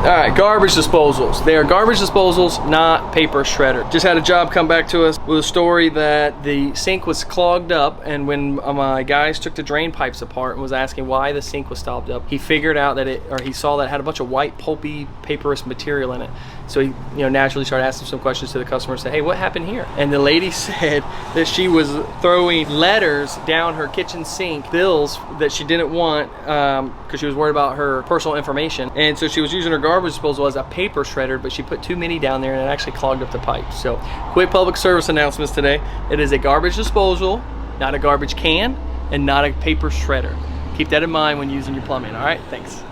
All right, garbage disposals. They are garbage disposals, not paper shredder. Just had a job come back to us with a story that the sink was clogged up, and when my guys took the drain pipes apart and was asking why the sink was stopped up, he figured out that he saw that it had a bunch of white pulpy paperous material in it. So he naturally started asking some questions to the customer and said, hey, what happened here? And the lady said that she was throwing letters down her kitchen sink, bills that she didn't want because she was worried about her personal information. And so she was using her garbage disposal as a paper shredder, but she put too many down there and it actually clogged up the pipes. So quick public service announcements today. It is a garbage disposal, not a garbage can, and not a paper shredder. Keep that in mind when using your plumbing. All right, thanks.